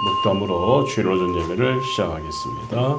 묵담으로 주일 오전 예배를 시작하겠습니다.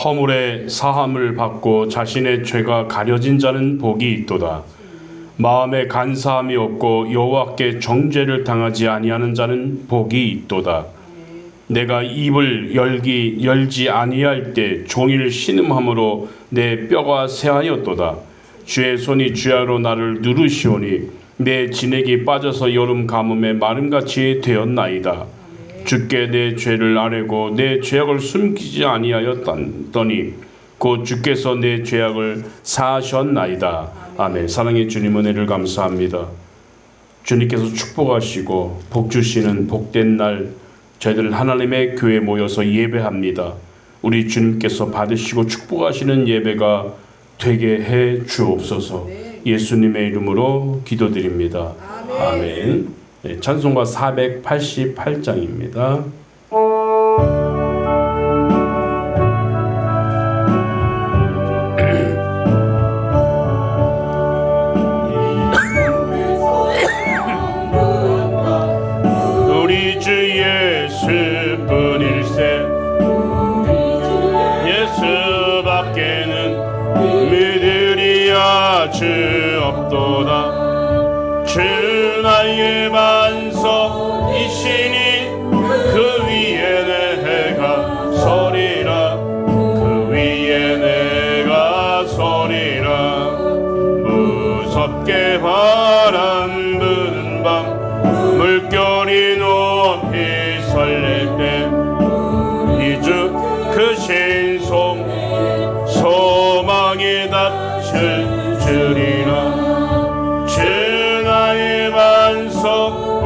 허물의 사함을 받고 자신의 죄가 가려진 자는 복이 있도다. 마음에 간사함이 없고 여호와께 정죄를 당하지 아니하는 자는 복이 있도다. 내가 입을 열지 아니할 때 종일 신음함으로 내 뼈가 새하였도다. 주의 손이 주야로 나를 누르시오니 내 진액이 빠져서 여름 가뭄에 마름같이 되었나이다. 주께 내 죄를 아뢰고 내 죄악을 숨기지 아니하였더니 곧 주께서 내 죄악을 사하셨나이다. 아멘. 사랑의 주님, 은혜를 감사합니다. 주님께서 축복하시고 복 주시는 복된 날 저희들 하나님의 교회에 모여서 예배합니다. 우리 주님께서 받으시고 축복하시는 예배가 되게 해 주옵소서. 예수님의 이름으로 기도드립니다. 아멘. 네, 찬송가 488장입니다. 우리 주 예수뿐일세 예수밖에는 믿으리야 주 없도다. 주 나의 반석이시니 그 위에 내가 서리라. 그 위에 내가 서리라. 무섭게 바람 부는 밤 물결이 높이 설릴 때 이 주 크신 소망에 닿을 줄이라.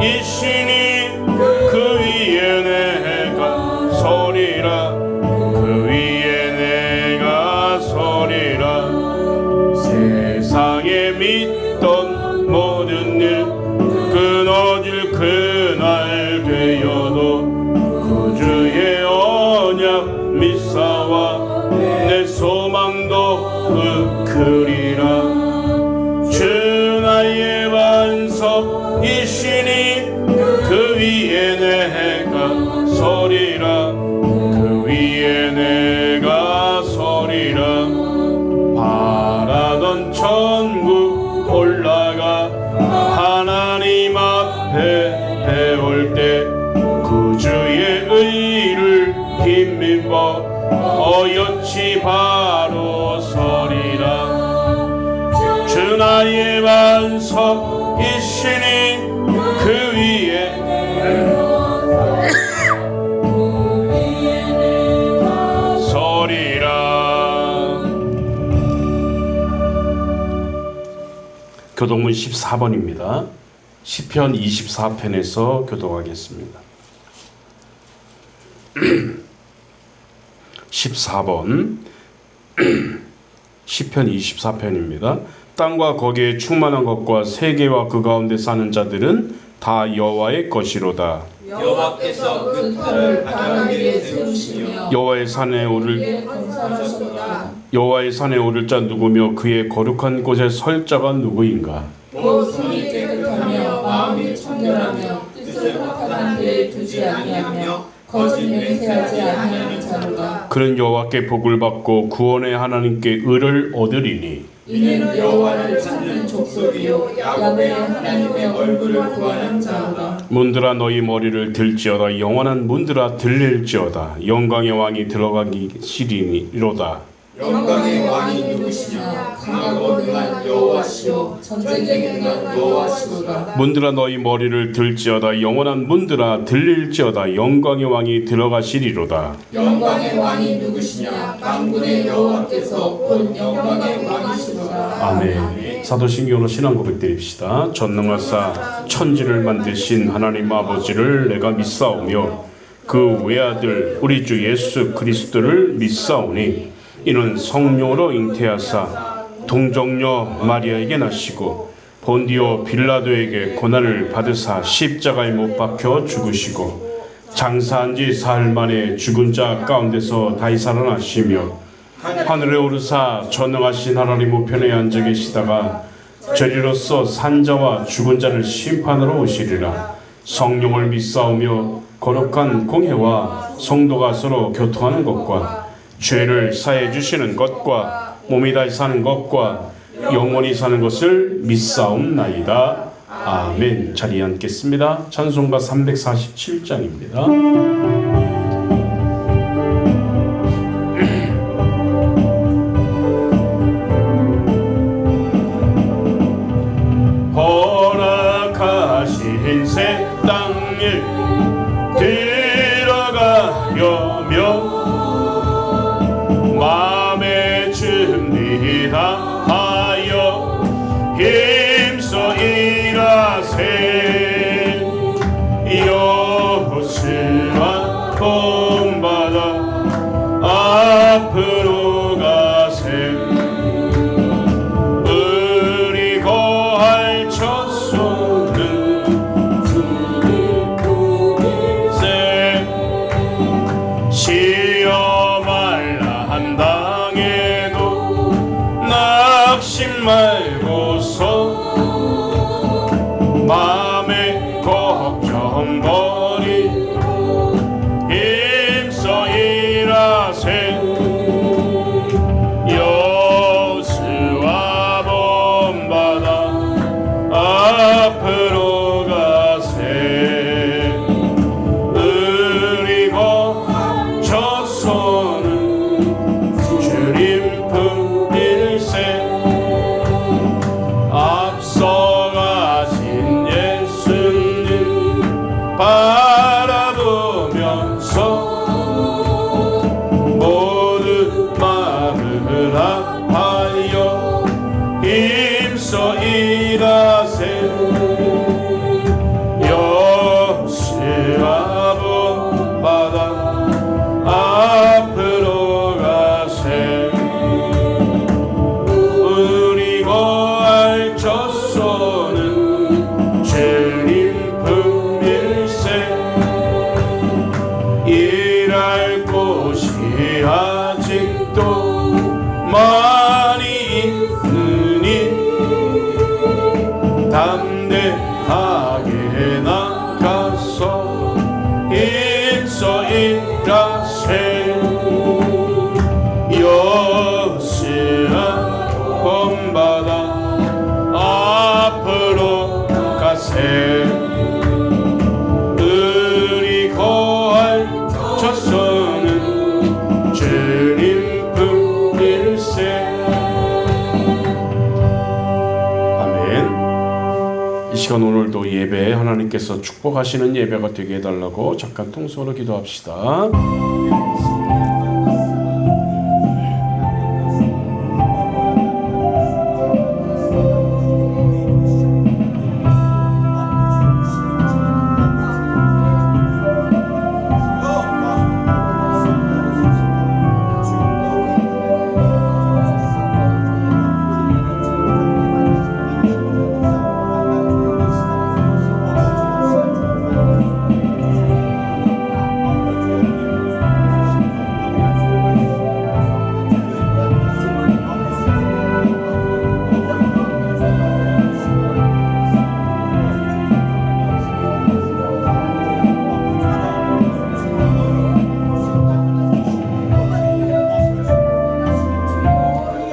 이시니 그 위에 내가 서리라. 그 위에 내가 서리라. 세상에 믿던 모든 일 끊어질 그날 되어도 그 주의 언약 미사와 내 소망도 그리라. 주 나의 반석이시니 그 위에 내가 서리라. 그 위에 내가 서리라. 바라던 천국 올라가 하나님 앞에 배울 때 그 주의 의를 힘입어 어여치 바로 서리라. 주 나의 반석이시니 그 위에 서리라. 교동문 14번입니다. 시편 24편에서 교독하겠습니다. 14번 시편 24편입니다. 땅과 거기에 충만한 것과 세계와 그 가운데 사는 자들은 다 여호와의 것이로다. 여호와께서 그 터를 바다 위에 세우시며 여호와의 산에 오를 자 누구며 그의 거룩한 곳에 설 자가 누구인가? 곧 손이 깨끗하며 마음이 청결하며 뜻을 허탄한 데에 두지 아니하며 거짓 맹세하지 아니하는 자로다. 그는 여호와께 복을 받고 구원의 하나님께 의를 얻으리니 이는 여호와를 찾는 족속이요 야곱의 하나님의 얼굴을 구하는 자로다. 문들아 너희 머리를 들지어다. 영원한 문들아 들릴지어다. 영광의 왕이 들어가기 시리니로다. 영광의 왕이 누구시냐? 강하고 능한 여호와시오 전쟁에 능한 여호와시로다. 문들아 너희 머리를 들지어다. 영원한 문들아 들릴지어다. 영광의 왕이 들어가시리로다. 영광의 왕이 누구시냐? 만군의 여호와께서 곧 영광의 왕이시로다. 아멘. 사도신경으로 신앙 고백드립시다. 전능하사 천지를 만드신 하나님 아버지를 내가 믿사오며 그 외아들 우리 주 예수 그리스도를 믿사오니 이는 성령으로 잉태하사 동정녀 마리아에게 나시고 본디오 빌라도에게 고난을 받으사 십자가에 못 박혀 죽으시고 장사한 지 사흘 만에 죽은 자 가운데서 다시 살아나시며 하늘에 오르사 전능하신 하나님 우편에 앉아 계시다가 저리로서 산자와 죽은 자를 심판하러 오시리라. 성령을 믿사오며 거룩한 공회와 성도가 서로 교통하는 것과 죄를 사해 주시는 것과 몸이 다시 사는 것과 영원히 사는 것을 믿사옵나이다. 아멘. 자리에 앉겠습니다. 찬송가 347장입니다. 허락하신 새 땅에 들어가려며 마음의 준비 다하여 힘써 일하세. 여호수아 본받아 앞으로 가세. 우리 거할 첫손은 세. 시험 말라 당해도 낙심 말고서 마음에 걱정 버리고 힘써 일하세. 여호수아 본받아 앞으로 가세. 우리 거쳐서는 주님 품일세. 앞서가신 예수님 바라보면서 모든 마음을 합하여 힘써 일하세. 여호수아 본받아 앞으로 가세. 우리 거할 첫손은 주님 품일세. 일할 곳이 아직도 많이 있으니 담대하게 나가서 힘써 일하세. 여호수아 본받아 앞으로 가세. 우리 거할 첫손은 주님 품일세. 아멘. 이 시간 오늘도 예배 하나님께서 축복하시는 예배가 되게 해달라고 잠깐 통성으로 기도합시다.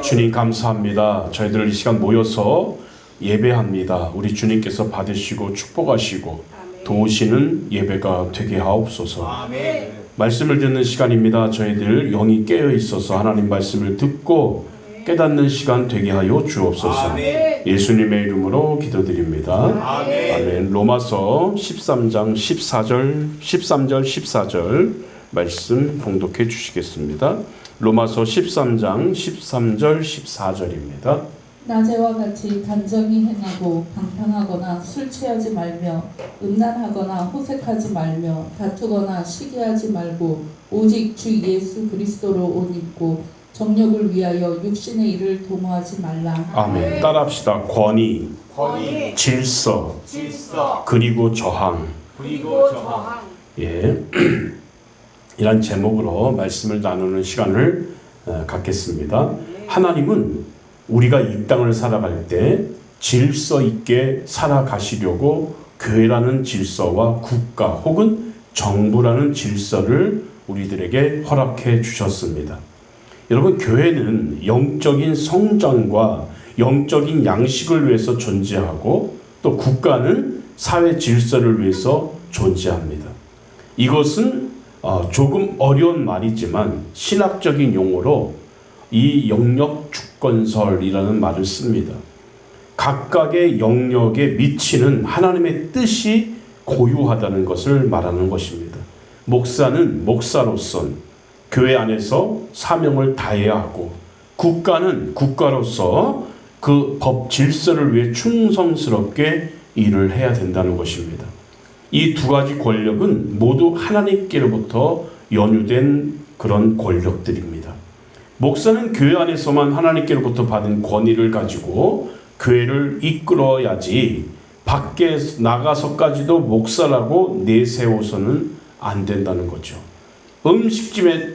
주님 감사합니다. 저희들 이 시간 모여서 예배합니다. 우리 주님께서 받으시고 축복하시고 도우시는 예배가 되게 하옵소서. 아멘. 말씀을 듣는 시간입니다. 저희들 영이 깨어 있어서 하나님 말씀을 듣고 깨닫는 시간 되게 하여 주옵소서. 아멘. 예수님의 이름으로 기도드립니다. 아멘. 아멘. 로마서 13장 14절 13절 14절 말씀 봉독해 주시겠습니다. 로마서 13장 13절 14절입니다. 낮에와 같이 단정히 행하고 방탕하거나 술 취하지 말며 음란하거나 호색하지 말며 다투거나 시기하지 말고 오직 주 예수 그리스도로 옷 입고 정욕을 위하여 육신의 일을 도모하지 말라. 아멘. 따라합시다. 권위, 권위, 질서, 질서, 그리고 저항. 그리고 저항. 예. 이런 제목으로 말씀을 나누는 시간을 갖겠습니다. 하나님은 우리가 이 땅을 살아갈 때 질서 있게 살아가시려고 교회라는 질서와 국가 혹은 정부라는 질서를 우리들에게 허락해 주셨습니다. 여러분, 교회는 영적인 성장과 영적인 양식을 위해서 존재하고 또 국가는 사회 질서를 위해서 존재합니다. 이것은 조금 어려운 말이지만 신학적인 용어로 이 영역 주권설이라는 말을 씁니다. 각각의 영역에 미치는 하나님의 뜻이 고유하다는 것을 말하는 것입니다. 목사는 목사로서 교회 안에서 사명을 다해야 하고 국가는 국가로서 그 법 질서를 위해 충성스럽게 일을 해야 된다는 것입니다. 이 두 가지 권력은 모두 하나님께로부터 연유된 그런 권력들입니다. 목사는 교회 안에서만 하나님께로부터 받은 권위를 가지고 교회를 이끌어야지 밖에 나가서까지도 목사라고 내세워서는 안 된다는 거죠.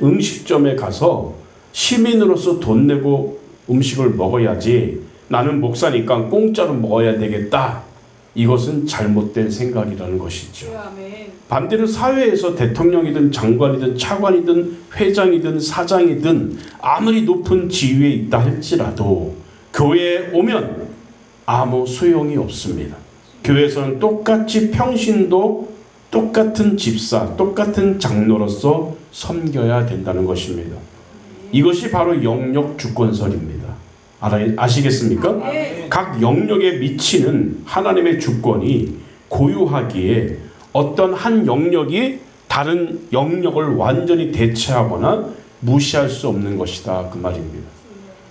음식점에 가서 시민으로서 돈 내고 음식을 먹어야지 나는 목사니까 공짜로 먹어야 되겠다. 이것은 잘못된 생각이라는 것이죠. 반대로 사회에서 대통령이든 장관이든 차관이든 회장이든 사장이든 아무리 높은 지위에 있다 할지라도 교회에 오면 아무 소용이 없습니다. 교회에서는 똑같이 평신도 똑같은 집사, 똑같은 장로로서 섬겨야 된다는 것입니다. 이것이 바로 영역 주권설입니다. 아시겠습니까? 각 영역에 미치는 하나님의 주권이 고유하기에 어떤 한 영역이 다른 영역을 완전히 대체하거나 무시할 수 없는 것이다, 그 말입니다.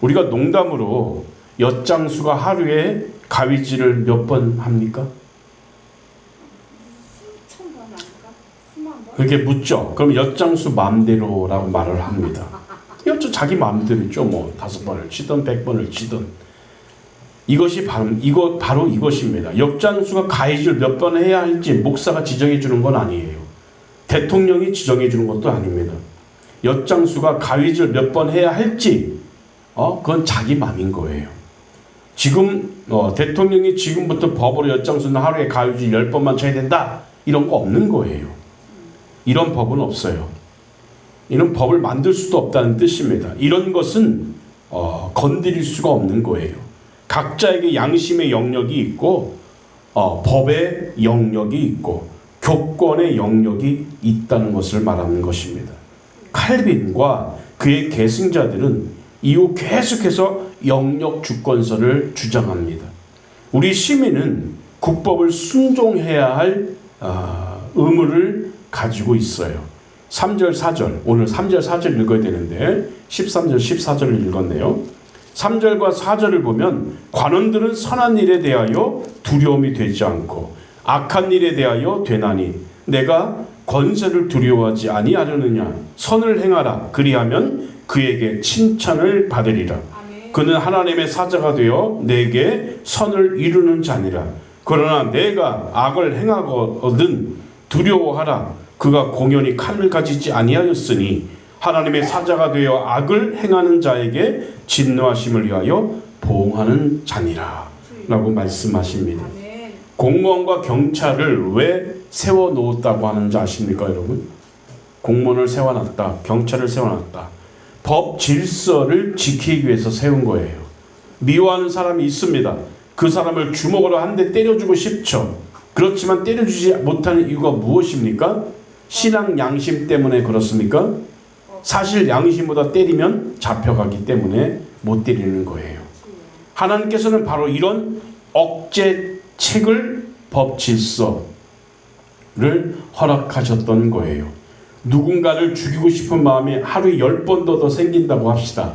우리가 농담으로 엿장수가 하루에 가위질을 몇 번 합니까? 그렇게 묻죠. 그럼 엿장수 마음대로라고 말을 합니다. 엿장 자기 마음대로 있죠. 뭐 5번을 치든 100번을 치든. 이것이 바로 이것입니다. 엿장수가 가위질 몇 번 해야 할지 목사가 지정해 주는 건 아니에요. 대통령이 지정해 주는 것도 아닙니다. 엿장수가 가위질 몇 번 해야 할지 그건 자기 마음인 거예요. 지금 대통령이 지금부터 법으로 엿장수는 하루에 가위질 10번만 쳐야 된다. 이런 거 없는 거예요. 이런 법은 없어요. 이런 법을 만들 수도 없다는 뜻입니다. 이런 것은 건드릴 수가 없는 거예요. 각자에게 양심의 영역이 있고 법의 영역이 있고 교권의 영역이 있다는 것을 말하는 것입니다. 칼빈과 그의 계승자들은 이후 계속해서 영역 주권설을 주장합니다. 우리 시민은 국법을 순종해야 할 의무를 가지고 있어요. 3절 4절 오늘 3절 4절 읽어야 되는데 13절 14절을 읽었네요. 3절과 4절을 보면 관원들은 선한 일에 대하여 두려움이 되지 않고 악한 일에 대하여 되나니 내가 권세를 두려워하지 아니하려느냐. 선을 행하라. 그리하면 그에게 칭찬을 받으리라. 그는 하나님의 사자가 되어 내게 선을 이루는 자니라. 그러나 내가 악을 행하거든 두려워하라. 그가 공연히 칼을 가지지 아니하였으니 하나님의 사자가 되어 악을 행하는 자에게 진노하심을 위하여 보응하는 자니라 라고 말씀하십니다. 공무원과 경찰을 왜 세워놓았다고 하는지 아십니까, 여러분? 공무원을 세워놨다, 경찰을 세워놨다. 법 질서를 지키기 위해서 세운 거예요. 미워하는 사람이 있습니다. 그 사람을 주먹으로 한 대 때려주고 싶죠. 그렇지만 때려주지 못하는 이유가 무엇입니까? 신앙 양심 때문에 그렇습니까? 사실 양심보다 때리면 잡혀가기 때문에 못 때리는 거예요. 하나님께서는 바로 이런 억제책을 법질서를 허락하셨던 거예요. 누군가를 죽이고 싶은 마음이 하루에 10번 더 생긴다고 합시다.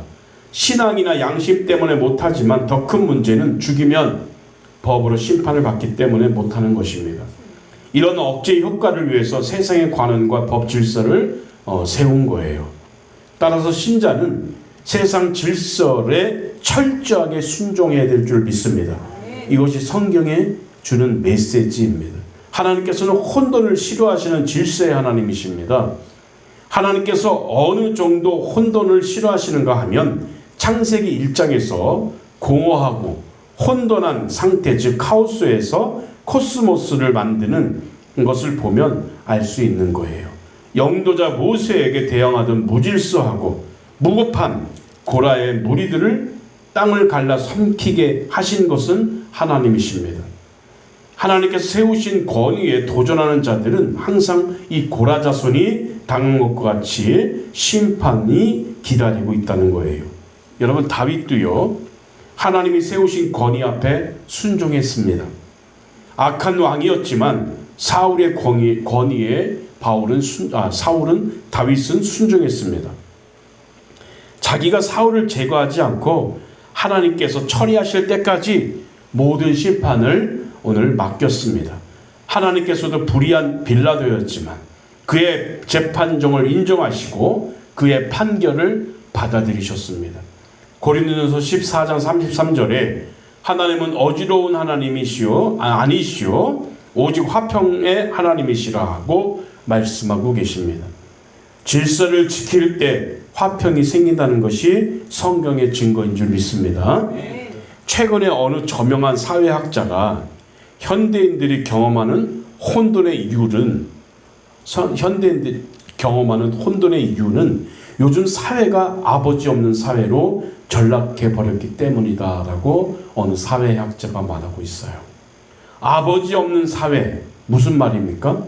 신앙이나 양심 때문에 못하지만 더 큰 문제는 죽이면 법으로 심판을 받기 때문에 못하는 것입니다. 이런 억제 효과를 위해서 세상의 관원과 법 질서를 세운 거예요. 따라서 신자는 세상 질서에 철저하게 순종해야 될 줄 믿습니다. 이것이 성경에 주는 메시지입니다. 하나님께서는 혼돈을 싫어하시는 질서의 하나님이십니다. 하나님께서 어느 정도 혼돈을 싫어하시는가 하면 창세기 1장에서 공허하고 혼돈한 상태, 즉 카오스에서 코스모스를 만드는 것을 보면 알 수 있는 거예요. 영도자 모세에게 대항하던 무질서하고 무법한 고라의 무리들을 땅을 갈라 삼키게 하신 것은 하나님이십니다. 하나님께서 세우신 권위에 도전하는 자들은 항상 이 고라 자손이 당한 것과 같이 심판이 기다리고 있다는 거예요. 여러분, 다윗도요, 하나님이 세우신 권위 앞에 순종했습니다. 악한 왕이었지만 사울의 권위에 다윗은 순종했습니다. 자기가 사울을 제거하지 않고 하나님께서 처리하실 때까지 모든 심판을 오늘 맡겼습니다. 하나님께서도 불의한 빌라도였지만 그의 재판정을 인정하시고 그의 판결을 받아들이셨습니다. 고린도전서 14장 33절에 하나님은 어지러운 하나님이시오 아니시오 오직 화평의 하나님이시라 하고 말씀하고 계십니다. 질서를 지킬 때 화평이 생긴다는 것이 성경의 증거인 줄 믿습니다. 최근에 어느 저명한 사회학자가 현대인들이 경험하는 혼돈의 이유는 요즘 사회가 아버지 없는 사회로 전락해 버렸기 때문이다라고 어느 사회학자가 말하고 있어요. 아버지 없는 사회, 무슨 말입니까?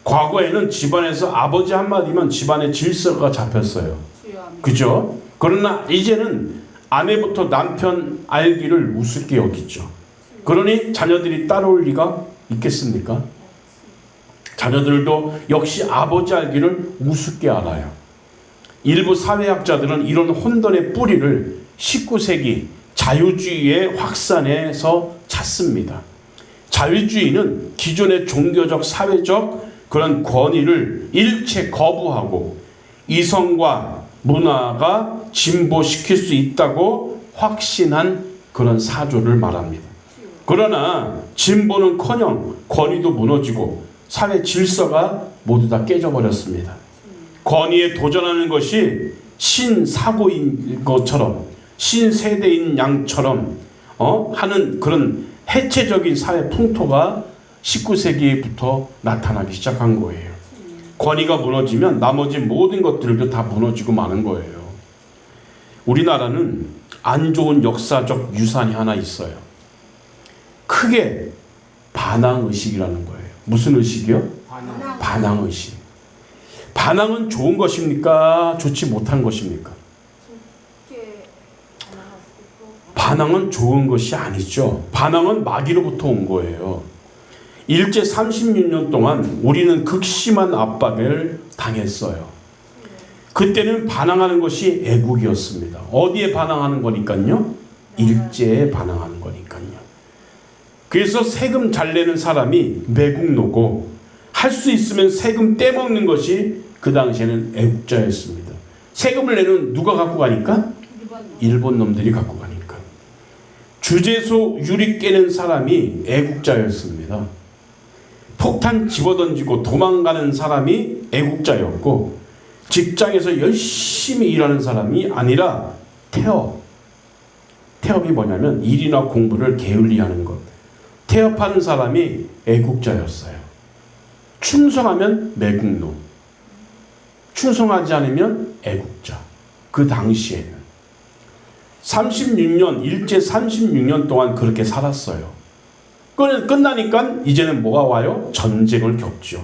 과거에는 집안에서 아버지 한마디면 집안의 질서가 잡혔어요. 그죠? 그러나 이제는 아내부터 남편 알기를 우습게 여기죠. 그러니 자녀들이 따라올 리가 있겠습니까? 자녀들도 역시 아버지 알기를 우습게 알아요. 일부 사회학자들은 이런 혼돈의 뿌리를 19세기 자유주의의 확산에서 찾습니다. 자유주의는 기존의 종교적, 사회적 그런 권위를 일체 거부하고 이성과 문화가 진보시킬 수 있다고 확신한 그런 사조를 말합니다. 그러나 진보는커녕 권위도 무너지고 사회 질서가 모두 다 깨져버렸습니다. 권위에 도전하는 것이 신사고인 것처럼 신세대인 양처럼 하는 그런 해체적인 사회 풍토가 19세기부터 나타나기 시작한 거예요. 권위가 무너지면 나머지 모든 것들도 다 무너지고 마는 거예요. 우리나라는 안 좋은 역사적 유산이 하나 있어요. 크게 반항의식이라는 거예요. 무슨 의식이요? 반항의식. 반항은 좋은 것입니까? 좋지 못한 것입니까? 반항은 좋은 것이 아니죠. 반항은 마귀로부터 온 거예요. 일제 36년 동안 우리는 극심한 압박을 당했어요. 그때는 반항하는 것이 애국이었습니다. 어디에 반항하는 거니까요? 일제에 반항하는 거니까요. 그래서 세금 잘 내는 사람이 매국노고 할 수 있으면 세금 떼먹는 것이 그 당시에는 애국자였습니다. 세금을 내는 누가 갖고 가니까? 일본 놈들이 갖고 가니까. 주재소 유리 깨는 사람이 애국자였습니다. 폭탄 집어던지고 도망가는 사람이 애국자였고 직장에서 열심히 일하는 사람이 아니라 태업이 뭐냐면 일이나 공부를 게을리하는 것. 태업하는 사람이 애국자였어요. 충성하면 매국노, 충성하지 않으면 애국자. 그 당시에는 36년, 일제 36년 동안 그렇게 살았어요. 끝나니까 이제는 뭐가 와요? 전쟁을 겪죠.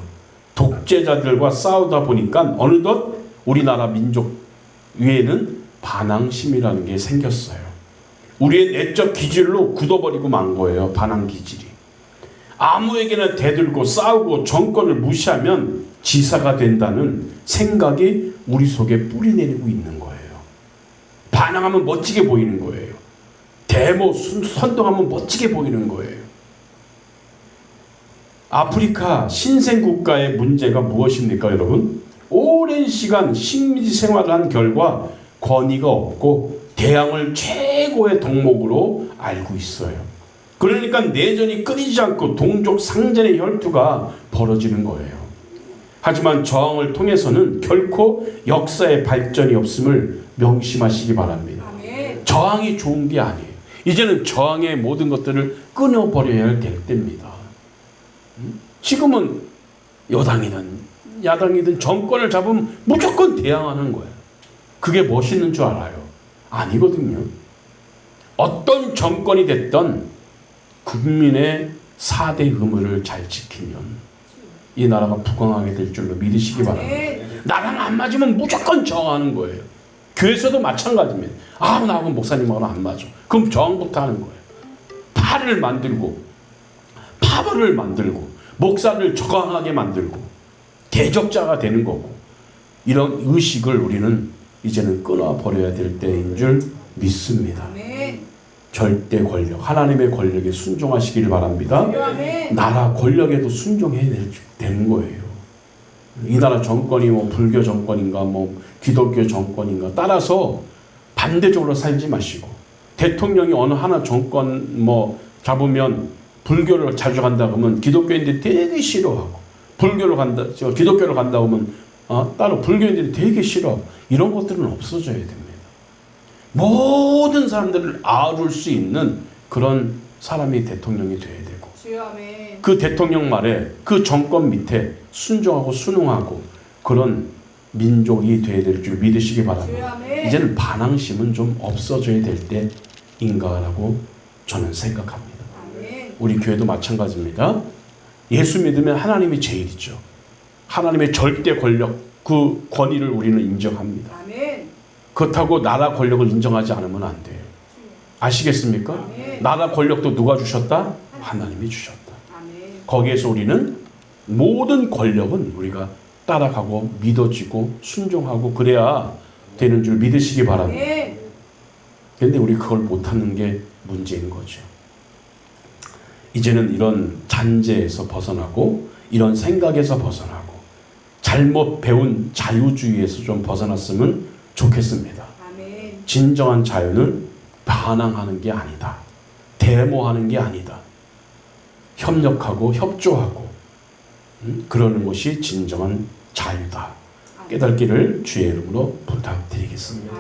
독재자들과 싸우다 보니까 어느덧 우리나라 민족 위에는 반항심이라는 게 생겼어요. 우리의 내적 기질로 굳어버리고 만 거예요. 반항 기질이. 아무에게나 대들고 싸우고 정권을 무시하면 지사가 된다는 생각이 우리 속에 뿌리내리고 있는 거예요. 반항하면 멋지게 보이는 거예요. 데모 선동하면 멋지게 보이는 거예요. 아프리카 신생국가의 문제가 무엇입니까, 여러분? 오랜 시간 식민지 생활을 한 결과 권위가 없고 대항을 최고의 덕목으로 알고 있어요. 그러니까 내전이 끊이지 않고 동족 상전의 혈투가 벌어지는 거예요. 하지만 저항을 통해서는 결코 역사의 발전이 없음을 명심하시기 바랍니다. 저항이 좋은 게 아니에요. 이제는 저항의 모든 것들을 끊어버려야 될 때입니다. 지금은 여당이든 야당이든 정권을 잡으면 무조건 대항하는 거예요. 그게 멋있는 줄 알아요? 아니거든요. 어떤 정권이 됐던 국민의 4대 의무를 잘 지키면 이 나라가 부강하게 될 줄로 믿으시기 바랍니다. 나랑 안 맞으면 무조건 저항하는 거예요. 교회에서도 마찬가지입니다. 나하고 목사님하고는 안 맞아. 그럼 저항부터 하는 거예요. 파를 만들고 파벌을 만들고 목사를 저항하게 만들고 대적자가 되는 거고, 이런 의식을 우리는 이제는 끊어버려야 될 때인 줄 믿습니다. 절대 권력, 하나님의 권력에 순종하시기를 바랍니다. 나라 권력에도 순종해야 되는 거예요. 이 나라 정권이 뭐 불교 정권인가 뭐 기독교 정권인가 따라서 반대적으로 살지 마시고, 대통령이 어느 하나 정권 뭐 잡으면 불교를 자주 간다 그러면 기독교인들이 되게 싫어하고, 기독교를 간다 그러면 따로 불교인들이 되게 싫어하고, 이런 것들은 없어져야 됩니다. 모든 사람들을 아울 수 있는 그런 사람이 대통령이 돼야 되고, 그 대통령 말에 그 정권 밑에 순종하고 순응하고 그런 민족이 돼야 될 줄 믿으시기 바랍니다. 이제는 반항심은 좀 없어져야 될 때인가라고 저는 생각합니다. 우리 교회도 마찬가지입니다. 예수 믿으면 하나님이 제일이죠. 하나님의 절대 권력, 그 권위를 우리는 인정합니다. 그렇다고 나라 권력을 인정하지 않으면 안 돼요. 아시겠습니까? 나라 권력도 누가 주셨다? 하나님이 주셨다. 거기에서 우리는 모든 권력은 우리가 따라가고 믿어지고 순종하고 그래야 되는 줄 믿으시기 바랍니다. 그런데 우리 그걸 못하는 게 문제인 거죠. 이제는 이런 잔재에서 벗어나고 이런 생각에서 벗어나고 잘못 배운 자유주의에서 좀 벗어났으면 좋겠습니다. 진정한 자유는 반항하는 게 아니다. 데모하는 게 아니다. 협력하고 협조하고 그러는 것이 진정한 자유다. 깨닫기를 주의 이름으로 부탁드리겠습니다.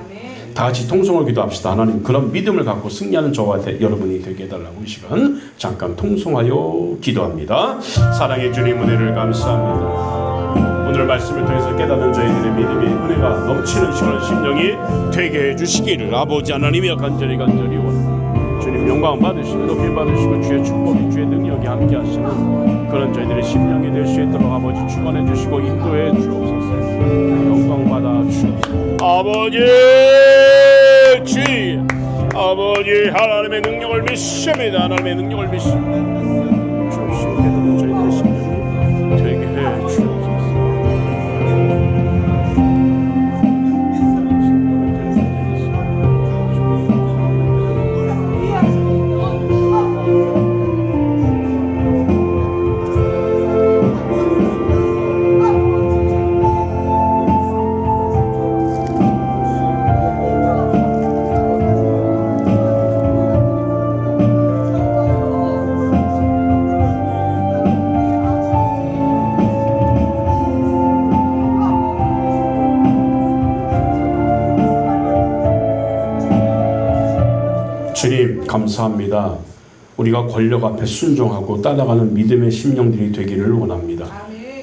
다 같이 통성을 기도합시다. 하나님, 그런 믿음을 갖고 승리하는 저와 여러분이 되게 해달라고 이 시간 잠깐 통성하여 기도합니다. 사랑의 주님, 은혜를 감사합니다. 오늘 말씀을 통해서 깨닫는 저희들의 믿음이 은혜가 넘치는 시간 심령이 되게 해주시기를 아버지 하나님이여 간절히 원합니다. 주님 영광 받으시고 높이 받으시고 주의 축복이 주의 능력이 함께 하시는 그런 저희들의 심령이 될 수 있도록 아버지 축원해 주시고 인도해 주옵소서. 영광 받아 주옵소서. 아버지 주의 아버지 하나님의 능력을 믿습니다. 하나님의 능력을 믿습니다. 주옵시고 깨닫는 저희들의 심령이 되게 해 주옵소서. 주님 감사합니다. 우리가 권력 앞에 순종하고 따라가는 믿음의 심령들이 되기를 원합니다.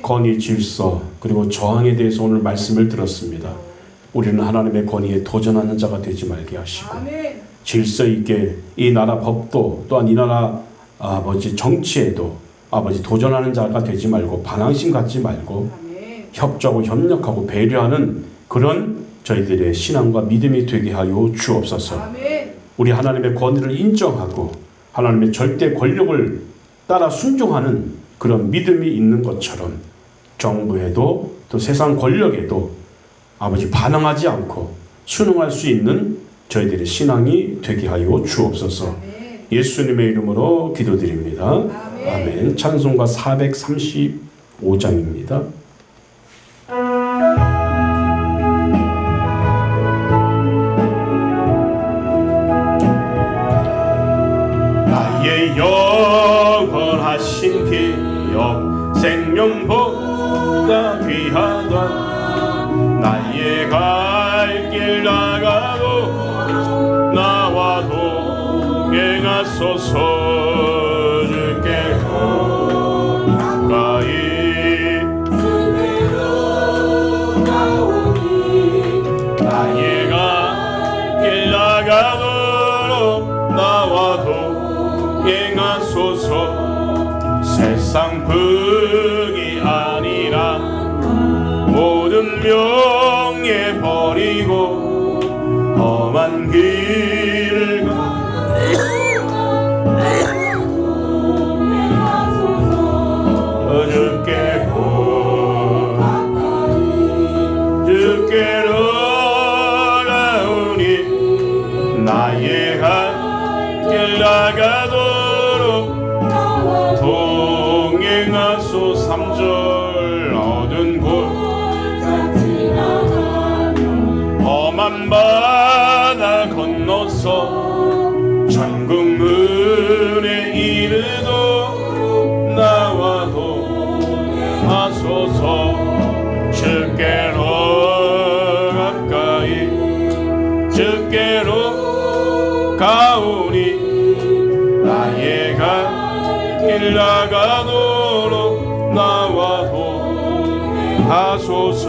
권위, 질서 그리고 저항에 대해서 오늘 말씀을 들었습니다. 우리는 하나님의 권위에 도전하는 자가 되지 말게 하시고 질서 있게 이 나라 법도 또한 이 나라 아버지 정치에도 아버지 도전하는 자가 되지 말고 반항심 갖지 말고 아멘. 협조하고 협력하고 배려하는 그런 저희들의 신앙과 믿음이 되게 하여 주옵소서. 아멘. 우리 하나님의 권위를 인정하고 하나님의 절대 권력을 따라 순종하는 그런 믿음이 있는 것처럼 정부에도 또 세상 권력에도 아버지 반항하지 않고 순응할 수 있는 저희들의 신앙이 되게 하여 주옵소서. 아멘. 예수님의 이름으로 기도드립니다. 아멘. 아멘. 찬송가 435장입니다. 나의 영원하신 기업 생명보다 귀하다. 나의 갈 길 나가고 나와 동행하소서. 주께 가까이 나의 갈 길 나가도록 나와 동행하소서. 세상 풍이 아니라 모든 명예 버리고 험한 길을 주께 주께로 가오니 나의 갈 길 나가도록 동행하소. 3절 어두운 곳 험한 바다 건너서 천국 문에 이르도록 나와 동행하소서. 주께로 가까이 주께로 가오니 나의 갈 길 나가도록 나와 동행하소서.